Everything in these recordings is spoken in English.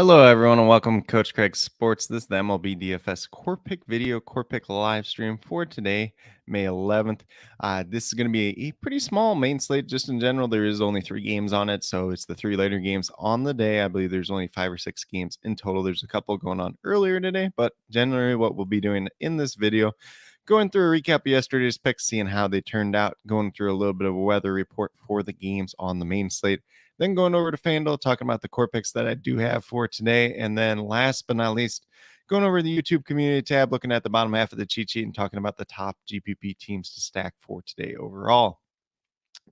Hello, everyone, and welcome to Coach Craig Sports. This is the MLB DFS Core Pick video, Core Pick live stream for today, May 11th. This is going to be a pretty small main slate just in general. There is only 3 games on it, so it's the 3 later games on the day. I believe there's only 5 or 6 games in total. There's a couple going on earlier today, but generally what we'll be doing in this video, going through a recap of yesterday's picks, seeing how they turned out, going through a little bit of a weather report for the games on the main slate. Then going over to FanDuel, talking about the core picks that I do have for today. And then last but not least, going over the YouTube community tab, looking at the bottom half of the cheat sheet and talking about the top GPP teams to stack for today overall.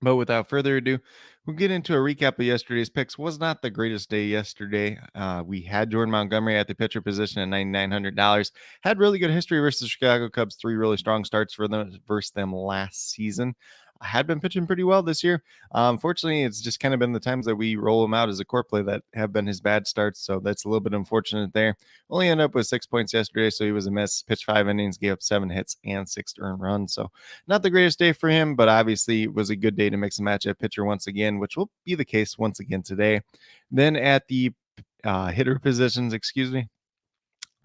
But without further ado, we'll get into a recap of yesterday's picks. Was not the greatest day yesterday. We had Jordan Montgomery at the pitcher position at $9,900. Had really good history versus the Chicago Cubs. 3 really strong starts for them versus them last season. Had been pitching pretty well this year. Unfortunately, it's just kind of been the times that we roll him out as a core play that have been his bad starts. So that's a little bit unfortunate there. Only ended up with 6 points yesterday, so he was a miss. Pitched 5 innings, gave up 7 hits and 6 earned runs. So not the greatest day for him, but obviously it was a good day to mix and match at pitcher once again, which will be the case once again today. Then at the hitter positions,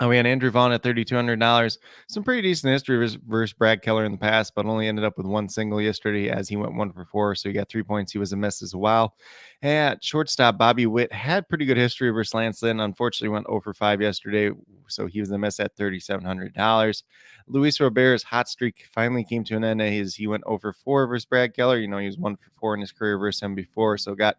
we had Andrew Vaughn at $3,200. Some pretty decent history versus Brad Keller in the past, but only ended up with 1 single yesterday as he went 1 for 4. So he got 3 points. He was a miss as well. At shortstop, Bobby Witt had pretty good history versus Lance Lynn. Unfortunately, went 0 for 5 yesterday. So he was a miss at $3,700. Luis Robert's hot streak finally came to an end as he went 0 for 4 versus Brad Keller. He was 1 for 4 in his career versus him before. So got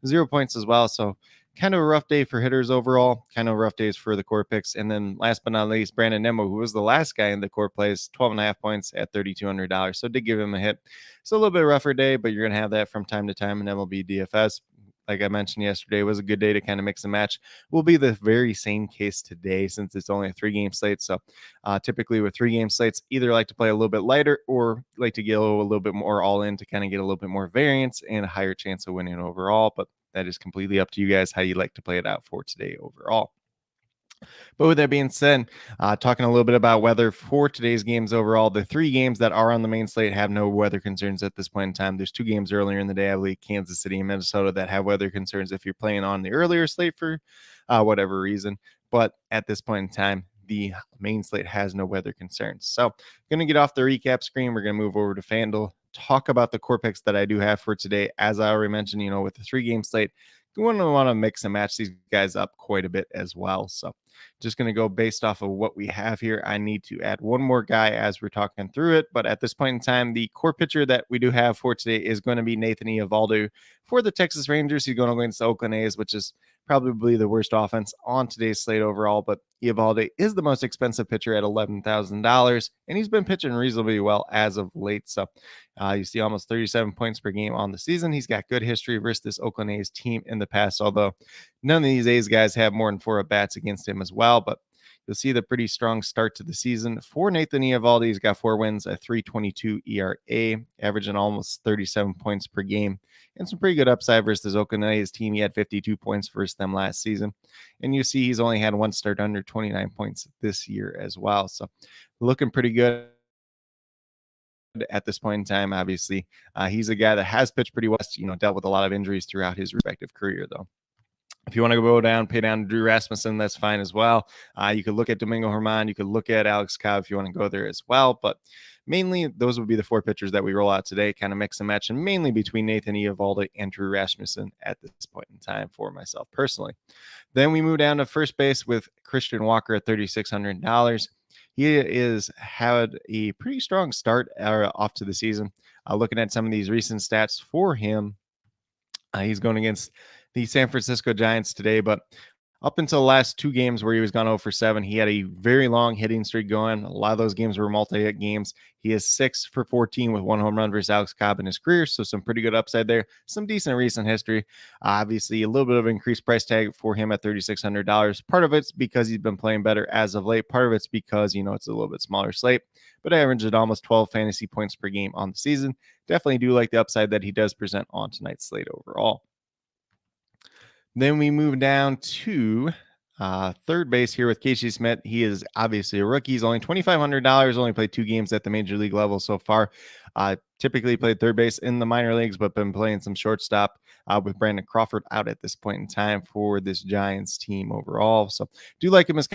0 points as well. So kind of a rough day for hitters overall, kind of rough days for the core picks. And then last but not least, Brandon Nimmo, who was the last guy in the core plays, 12.5 points at $3,200. So did give him a hit. So a little bit rougher day, but you're going to have that from time to time in MLB DFS. Like I mentioned yesterday, was a good day to kind of mix and match. Will be the very same case today since it's only a 3-game slate. So typically with 3-game slates, either like to play a little bit lighter or like to get a little bit more all in to kind of get a little bit more variance and a higher chance of winning overall. But that is completely up to you guys how you like to play it out for today overall. But with that being said, talking a little bit about weather for today's games overall, the 3 games that are on the main slate have no weather concerns at this point in time. There's 2 games earlier in the day, I believe Kansas City and Minnesota, that have weather concerns if you're playing on the earlier slate for whatever reason. But at this point in time, the main slate has no weather concerns. So I'm going to get off the recap screen. We're going to move over to FanDuel, talk about the core picks that I do have for today. As I already mentioned, with the 3-game slate, you want to mix and match these guys up quite a bit as well. So just going to go based off of what we have here. I need to add one more guy as we're talking through it. But at this point in time, the core pitcher that we do have for today is going to be Nathan Eovaldi for the Texas Rangers. He's going to go against the Oakland A's, which is probably the worst offense on today's slate overall. But Eovaldi is the most expensive pitcher at $11,000, and he's been pitching reasonably well as of late. So you see almost 37 points per game on the season. He's got good history versus this Oakland A's team in the past, although none of these A's guys have more than 4 at-bats against him as well. But you'll see the pretty strong start to the season for Nathan Eovaldi. He's got 4 wins, a 3.22 ERA, averaging almost 37 points per game, and some pretty good upside versus Oakland A's team. He had 52 points versus them last season. And you see he's only had 1 start under 29 points this year as well. So looking pretty good at this point in time. Obviously, he's a guy that has pitched pretty well, dealt with a lot of injuries throughout his respective career, though. If you want to go down, pay down to Drew Rasmussen, that's fine as well. You could look at Domingo Germán. You could look at Alex Cobb if you want to go there as well. But mainly, those would be the 4 pitchers that we roll out today, kind of mix and match, and mainly between Nathan Eovaldi and Drew Rasmussen at this point in time for myself personally. Then we move down to first base with Christian Walker at $3,600. He has had a pretty strong start off to the season. Looking at some of these recent stats for him, he's going against the San Francisco Giants today, but up until the last 2 games where he was gone 0 for 7, he had a very long hitting streak going. A lot of those games were multi-hit games. He is 6 for 14 with 1 home run versus Alex Cobb in his career, so some pretty good upside there. Some decent recent history. Obviously, a little bit of increased price tag for him at $3,600. Part of it's because he's been playing better as of late. Part of it's because, it's a little bit smaller slate, but averaged almost 12 fantasy points per game on the season. Definitely do like the upside that he does present on tonight's slate overall. Then we move down to Third base here with Casey Smith. He is obviously a rookie. He's only $2,500. Only played 2 games at the major league level so far. Typically played third base in the minor leagues, but been playing some shortstop with Brandon Crawford out at this point in time for this Giants team overall. So do like him as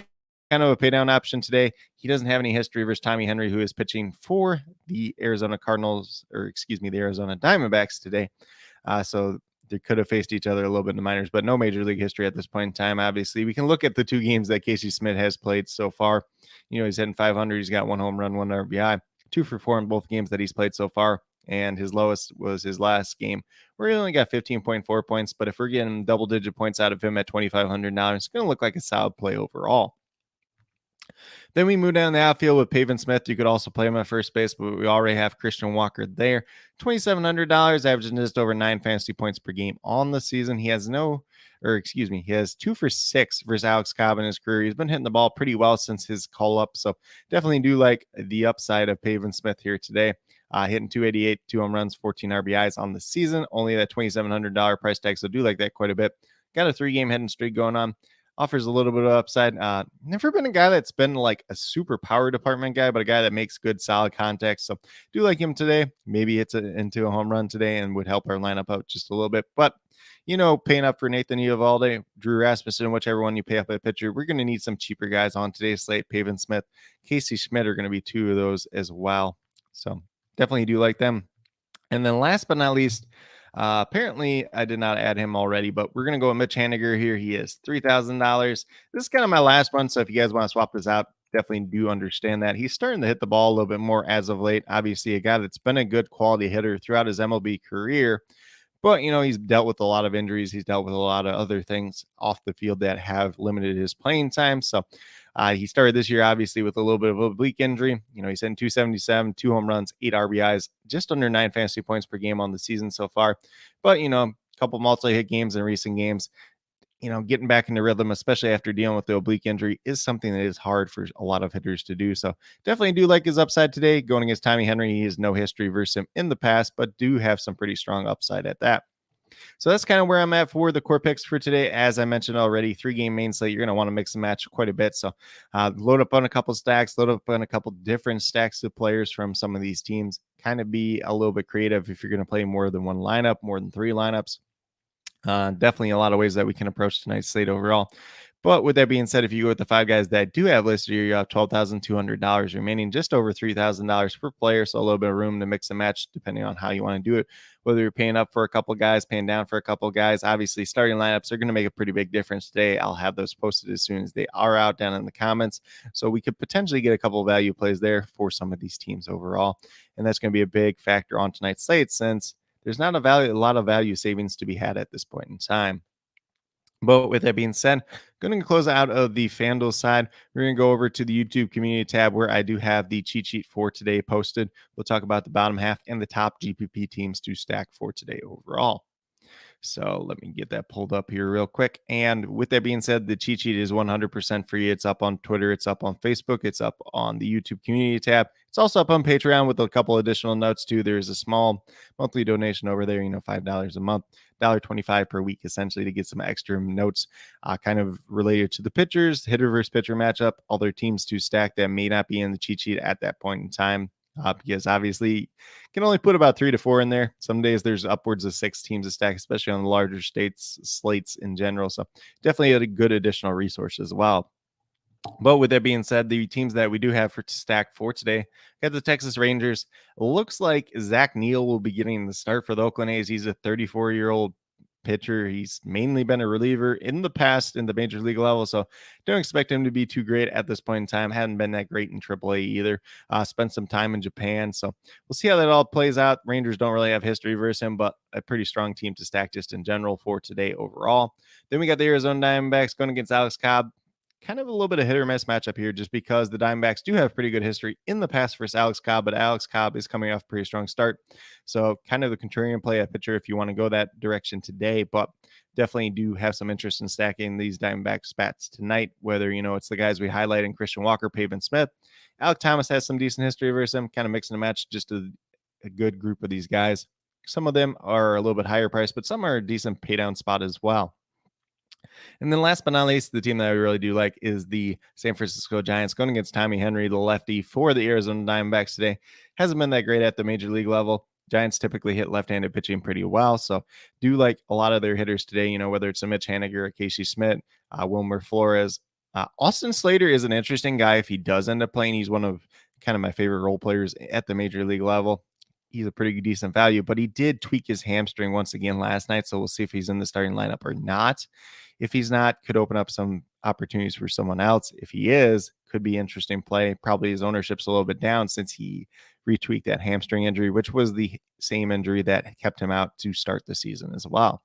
kind of a pay down option today. He doesn't have any history versus Tommy Henry, who is pitching for the Arizona Cardinals, or excuse me, the Arizona Diamondbacks today. So they could have faced each other a little bit in the minors, but no major league history at this point in time. Obviously, we can look at the 2 games that Casey Smith has played so far. He's hitting 500. He's got 1 home run, 1 RBI, 2 for 4 in both games that he's played so far. And his lowest was his last game, where he only got 15.4 points. But if we're getting double-digit points out of him at $2,500, it's going to look like a solid play overall. Then we move down the outfield with Pavin Smith. You could also play him at first base, but we already have Christian Walker there. $2,700, averaging just over 9 fantasy points per game on the season. He has he has 2 for 6 versus Alex Cobb in his career. He's been hitting the ball pretty well since his call up, so definitely do like the upside of Pavin Smith here today. Hitting 288, 2 home runs, 14 RBIs on the season. Only that $2,700 price tag, so do like that quite a bit. Got a 3-game hitting streak going on. Offers a little bit of upside. Never been a guy that's been like a super power department guy, but a guy that makes good, solid contact. So do like him today. Maybe it's into a home run today and would help our lineup out just a little bit. But, paying up for Nathan Eovaldi, Drew Rasmussen, whichever one you pay up at pitcher, we're going to need some cheaper guys on today's slate. Pavin Smith, Casey Schmidt are going to be 2 of those as well. So definitely do like them. And then last but not least, apparently I did not add him already, but we're going to go with Mitch Haniger here. He is $3,000. This is kind of my last one. So if you guys want to swap this out, definitely do understand that. He's starting to hit the ball a little bit more as of late. Obviously, a guy that's been a good quality hitter throughout his MLB career. But, he's dealt with a lot of injuries. He's dealt with a lot of other things off the field that have limited his playing time. So he started this year, obviously, with a little bit of a oblique injury. He's hitting 277, 2 home runs, 8 RBIs, just under 9 fantasy points per game on the season so far. But, a couple multi-hit games in recent games. Getting back into rhythm, especially after dealing with the oblique injury, is something that is hard for a lot of hitters to do. So definitely do like his upside today. Going against Tommy Henry, he has no history versus him in the past, but do have some pretty strong upside at that. So that's kind of where I'm at for the core picks for today. As I mentioned already, 3-game main slate, you're going to want to mix and match quite a bit. So load up on a couple stacks, load up on a couple different stacks of players from some of these teams. Kind of be a little bit creative if you're going to play more than one lineup, more than 3 lineups. Definitely a lot of ways that we can approach tonight's slate overall. But with that being said, if you go with the 5 guys that do have listed here, you have $12,200 remaining, just over $3,000 per player. So a little bit of room to mix and match depending on how you want to do it. Whether you're paying up for a couple guys, paying down for a couple guys, obviously starting lineups are going to make a pretty big difference today. I'll have those posted as soon as they are out down in the comments. So we could potentially get a couple of value plays there for some of these teams overall. And that's going to be a big factor on tonight's slate since there's not a lot of value savings to be had at this point in time. But with that being said, going to close out of the FanDuel side. We're going to go over to the YouTube community tab where I do have the cheat sheet for today posted. We'll talk about the bottom half and the top GPP teams to stack for today overall. So let me get that pulled up here real quick. And with that being said, the cheat sheet is 100% free. It's up on Twitter. It's up on Facebook. It's up on the YouTube community tab. It's also up on Patreon with a couple additional notes too. There's a small monthly donation over there, $5 a month, $1.25 per week, essentially to get some extra notes kind of related to the pitchers, hitter versus pitcher matchup, other teams to stack that may not be in the cheat sheet at that point in time. Because obviously you can only put about 3 to 4 in there. Some days there's upwards of 6 teams to stack, especially on the larger slates in general. So definitely a good additional resource as well. But with that being said, the teams that we do have to stack for today, got the Texas Rangers. Looks like Zach Neal will be getting the start for the Oakland A's. He's a 34-year-old pitcher. He's mainly been a reliever in the past in the major league level, so don't expect him to be too great at this point in time. Hadn't been that great in AAA either. Spent some time in Japan, so we'll see how that all plays out. Rangers don't really have history versus him, but a pretty strong team to stack just in general for today overall. Then we got the Arizona Diamondbacks going against Alex Cobb. Kind of a little bit of hit or miss matchup here just because the Diamondbacks do have pretty good history in the past versus Alex Cobb, but Alex Cobb is coming off a pretty strong start. So kind of the contrarian play at pitcher if you want to go that direction today, but definitely do have some interest in stacking these Diamondback spats tonight, whether, it's the guys we highlight in Christian Walker, Pavin Smith. Alec Thomas has some decent history versus him, kind of mixing and match just a good group of these guys. Some of them are a little bit higher priced, but some are a decent pay down spot as well. And then last but not least, the team that I really do like is the San Francisco Giants going against Tommy Henry, the lefty for the Arizona Diamondbacks today. Hasn't been that great at the major league level. Giants typically hit left-handed pitching pretty well, so do like a lot of their hitters today, whether it's a Mitch Haniger or Casey Smith, Wilmer Flores. Austin Slater is an interesting guy if he does end up playing. He's one of kind of my favorite role players at the major league level. He's a pretty decent value, but he did tweak his hamstring once again last night. So we'll see if he's in the starting lineup or not. If he's not, could open up some opportunities for someone else. If he is, could be interesting play. Probably his ownership's a little bit down since he retweaked that hamstring injury, which was the same injury that kept him out to start the season as well.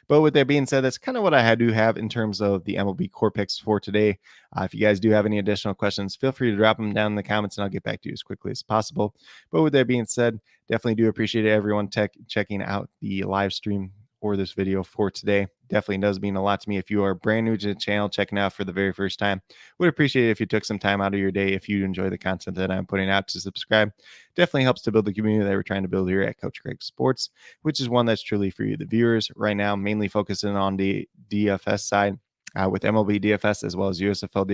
But with that being said, that's kind of what I do have in terms of the MLB core picks for today. If you guys do have any additional questions, feel free to drop them down in the comments and I'll get back to you as quickly as possible. But with that being said, definitely do appreciate everyone checking out the live stream or this video for today. Definitely does mean a lot to me. If you are brand new to the channel, checking out for the very first time, would appreciate it if you took some time out of your day, if you enjoy the content that I'm putting out, to subscribe. Definitely helps to build the community that we're trying to build here at Coach Craig Sports, which is one that's truly for you, the viewers. Right now, mainly focusing on the DFS side with MLB DFS as well as USFL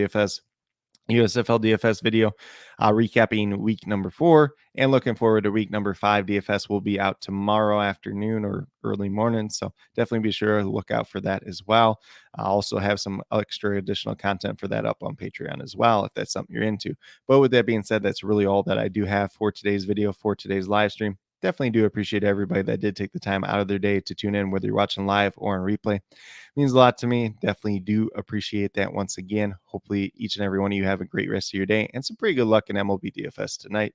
DFS video recapping week number 4 and looking forward to week number 5. DFS will be out tomorrow afternoon or early morning, so definitely be sure to look out for that as well. I also have some extra additional content for that up on Patreon as well if that's something you're into. But with that being said, that's really all that I do have for today's video, for today's live stream. Definitely do appreciate everybody that did take the time out of their day to tune in, whether you're watching live or on replay. It means a lot to me. Definitely do appreciate that once again. Hopefully each and every one of you have a great rest of your day and some pretty good luck in MLB DFS tonight.